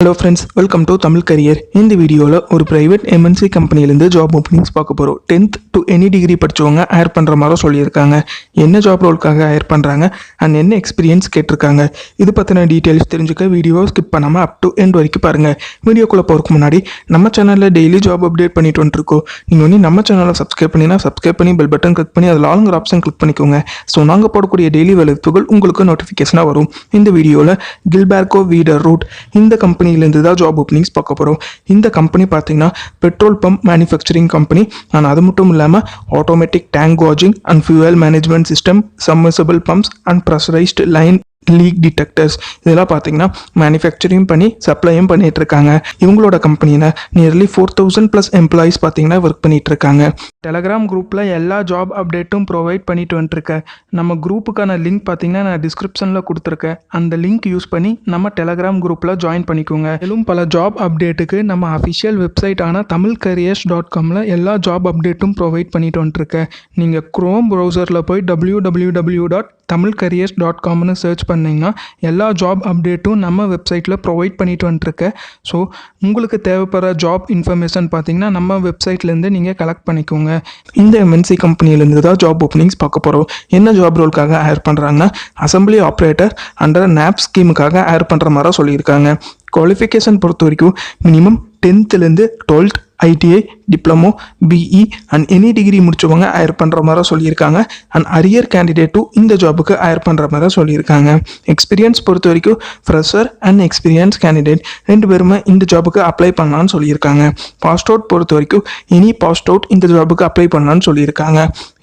Hello friends, welcome to Tamil Career. இந்த வீடியோவில் ஒரு பிரைவேட் எம்என்சி கம்பெனிலேருந்து ஜாப் ஓப்பனிங்ஸ் பார்க்க போகிறோம். 10th to any டிகிரி படித்தவங்க ஹயர் பண்ணுற மாதிரி சொல்லியிருக்காங்க. என்ன ஜாப் ரோலுக்காக ஹயர் பண்ணுறாங்க அண்ட் என்ன எக்ஸ்பீரியன்ஸ் கேட்டிருக்காங்க, இது பற்றின டீட்டெயில்ஸ் தெரிஞ்சுக்க வீடியோ ஸ்கிப் பண்ணாமல் அப் டு எண்ட் வரைக்கும் பாருங்கள். வீடியோக்குள்ளே போகிறதுக்கு முன்னாடி நம்ம சேனலில் டெய்லி ஜாப் அப்டேட் பண்ணிட்டு வந்துருக்கோம். நீங்கள் வந்து நம்ம சேனலை சப்ஸ்கிரைப் பண்ணினா சப்ஸ்கிரைப் பண்ணி பெல் பட்டன் கிளிக் பண்ணி அதில் ஆளுங்கிற ஆப்ஷன் கிளிக் பண்ணிக்கோங்க. ஸோ நாங்கள் போடக்கூடிய டெய்லி வேலைப்புகள் உங்களுக்கு நோட்டிஃபிகேஷனாக வரும். இந்த வீடியோவில் Gilbarco Veeder-Root இந்த கம்பெனிலேருந்து தான் ஜாப் ஓப்பனிங்ஸ் பார்க்க போகிறோம். இந்த கம்பெனி பார்த்தீங்கன்னா petrol pump manufacturing company and அது மட்டும் இல்லாமல் automatic tank washing and fuel management system, submersible pumps and pressurised line leak detectors இதெல்லாம் பார்த்தீங்கன்னா மேனுஃபேக்சரிங் பண்ணி சப்ளையும் பண்ணிட்டு இருக்காங்க. இவங்களோட கம்பெனியில் நியர்லி 4000+ எம்ப்ளாயிஸ் பார்த்தீங்கன்னா ஒர்க் பண்ணிட்டு இருக்காங்க. டெலகிராம் குரூப்பில் எல்லா ஜாப் அப்டேட்டும் ப்ரொவைட் பண்ணிட்டு வந்துருக்கேன். நம்ம குரூப்புக்கான லிங்க் பார்த்தீங்கன்னா நான் டிஸ்கிரிப்ஷனில் கொடுத்துருக்கேன். அந்த லிங்க் யூஸ் பண்ணி நம்ம டெலகிராம் குரூப்பில் ஜாயின் பண்ணிக்கோங்க. மேலும் பல ஜாப் அப்டேட்டுக்கு நம்ம அஃபிஷியல் வெப்சைட்டான tamilcareers.comல எல்லா ஜாப் அப்டேட்டும் ப்ரொவைட் பண்ணிட்டு வந்துருக்கேன். நீங்கள் குரோம் ப்ரௌசரில் போய் www.tamilcareers.comனு சர்ச் பண்ணிங்கன்னா எல்லா ஜாப் அப்டேட்டும் நம்ம வெப்சைட்டில் ப்ரொவைட் பண்ணிட்டு வந்துருக்கேன். ஸோ உங்களுக்கு தேவைப்படுற ஜாப் இன்ஃபர்மேஷன் பார்த்தீங்கன்னா நம்ம வெப்சைட்லேருந்து நீங்கள் கலெக்ட் பண்ணிக்கோங்க. இந்த எம்என்சி கம்பெனிலேருந்து தான் ஜாப் ஓப்பனிங்ஸ் பார்க்க போகிறோம். என்ன ஜாப் ரோலுக்காக ஹயர் பண்ணுறாங்கன்னா அசம்பிளி ஆப்ரேட்டர் அண்டர் NAP ஸ்கீமுக்காக ஹயர் பண்ணுற மாதிரி சொல்லியிருக்காங்க. குவாலிஃபிகேஷன் பொறுத்த வரைக்கும் minimum 10th 12th ITI, diploma, BE and any degree முடிச்சவங்க ஹயர் பண்ணுற மாதிரி சொல்லியிருக்காங்க. அண்ட் அரியர் கேண்டிடேட்டும் இந்த ஜாபுக்கு ஹயர் பண்ணுற மாதிரி சொல்லியிருக்காங்க. எக்ஸ்பீரியன்ஸ் பொறுத்த வரைக்கும் ஃப்ரெஷர் அண்ட் எக்ஸ்பீரியன்ஸ் கேண்டிடேட் ரெண்டு பேருமே இந்த ஜாபுக்கு அப்ளை பண்ணலான்னு சொல்லியிருக்காங்க. பாஸ்ட் அவுட் பொறுத்த வரைக்கும் எனி பாஸ்ட் அவுட் இந்த ஜாபுக்கு அப்ளை பண்ணலான்னு சொல்லியிருக்காங்க.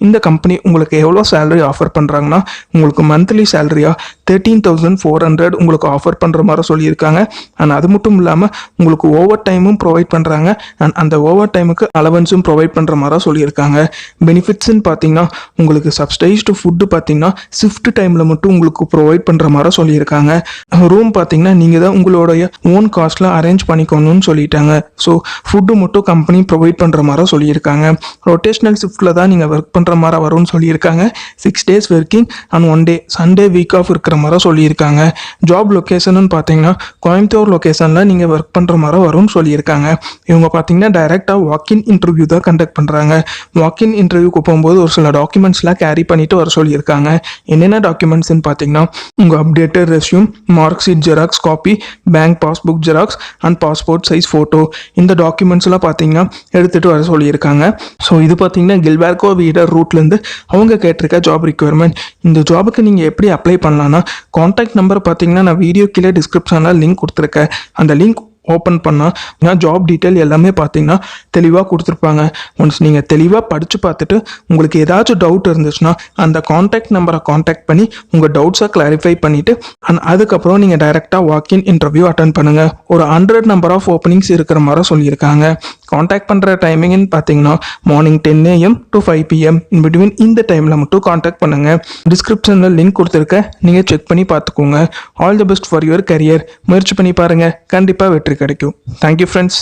இந்த கம்பெனி உங்களுக்கு எவ்வளோ சேலரி ஆஃபர் பண்ணுறாங்கன்னா உங்களுக்கு மந்த்லி சேலரியாக 13,400 உங்களுக்கு ஆஃபர் பண்ணுற மாதிரி சொல்லியிருக்காங்க. அண்ட் அது மட்டும் இல்லாமல் உங்களுக்கு ஓவர் டைமும் ப்ரொவைட் பண்ணுறாங்க. அண்ட் அந்த ஓவர் டைமுக்கு அலவன்ஸும் ப்ரொவைட் பண்ணுற மாதிரி சொல்லியிருக்காங்க. பெனிஃபிட்ஸ்ன்னு பார்த்தீங்கன்னா உங்களுக்கு சப்ஸ்டைஸ்டு ஃபுட்டு பார்த்தீங்கன்னா ஷிஃப்ட் டைமில் மட்டும் உங்களுக்கு ப்ரொவைட் பண்ணுற மாதிரி சொல்லியிருக்காங்க. ரூம் பார்த்தீங்கன்னா நீங்கள் தான் உங்களுடைய ஓன் காஸ்ட்டில் அரேஞ்ச் பண்ணிக்கணும்னு சொல்லிட்டாங்க. ஸோ ஃபுட்டு மட்டும் கம்பெனி ப்ரொவைட் பண்ணுற மாதிரி சொல்லியிருக்காங்க. ரொட்டேஷனல் ஷிஃப்ட்டில் தான் நீங்கள் ஒர்க் பண்ணுற மாதிரி வரும்னு சொல்லியிருக்காங்க. 6 days working and 1 day Sunday week off இருக்கிற மாதிரி சொல்லியிருக்காங்க. ஜாப் லொக்கேஷன் பார்த்தீங்கன்னா கோயம்புத்தூர் லொக்கேஷனில் நீங்கள் ஒர்க் பண்ணுற மாதிரி வரும்னு சொல்லியிருக்காங்க. இவங்க பார்த்தீங்கன்னா டைரெக்டாக வாக்கின் இன்டர்வியூ தான் கண்டக்ட் பண்ணுறாங்க. வாக்கின் இன்டர்வியூக்கு போகும்போது ஒரு சில டாக்குமெண்ட்ஸ்லாம் கேரி பண்ணிட்டு வர சொல்லியிருக்காங்க. என்னென்ன டாக்குமெண்ட்ஸ்ன்னு பார்த்தீங்கன்னா உங்கள் updated resume, mark sheet xerox copy, bank passbook xerox and passport size photo, இந்த டாக்குமெண்ட்ஸ்லாம் பார்த்தீங்கன்னா எடுத்துகிட்டு வர சொல்லியிருக்காங்க. ஸோ இது பார்த்தீங்கன்னா Gilbarco Veeder-Rootலேருந்து அவங்க கேட்டிருக்க ஜாப் ரிக்வயர்மெண்ட். இந்த ஜாபுக்கு நீங்கள் எப்படி அப்ளை பண்ணலான்னா கான்டாக்ட் நம்பர் பார்த்தீங்கன்னா நான் வீடியோ கீழே டிஸ்கிரிப்ஷனில் லிங்க் கொடுத்துருக்கேன். அந்த லிங்க் ஓப்பன் பண்ணால் ஜாப் டீட்டெயில் எல்லாமே பார்த்தீங்கன்னா தெளிவாக கொடுத்துருப்பாங்க. ஒன்ஸ் நீங்கள் தெளிவாக படித்து பார்த்துட்டு உங்களுக்கு ஏதாச்சும் டவுட் இருந்துச்சுன்னா அந்த கான்டாக்ட் நம்பரை கான்டாக்ட் பண்ணி உங்கள் டவுட்ஸை கிளாரிஃபை பண்ணிவிட்டு அண்ட் அதுக்கப்புறம் நீங்கள் டைரெக்டாக வாக்கின் இன்டர்வியூ அட்டன் பண்ணுங்கள். ஒரு 100 நம்பர் ஆஃப் ஓப்பனிங்ஸ் இருக்கிற மாதிரி சொல்லியிருக்காங்க. கான்டாக்ட் பண்ணுற டைமிங்னு பார்த்தீங்கன்னா morning 10 AM to 5 PM in between இந்த டைமில் மட்டும் கான்டாக்ட் பண்ணுங்கள். டிஸ்கிரிப்ஷனில் லிங்க் கொடுத்துருக்கேன், நீங்கள் செக் பண்ணி பார்த்துக்கோங்க. All the best for your career. முயற்சி பண்ணி பாருங்கள், கண்டிப்பாக வெற்றி கிடைக்கும். Thank you friends.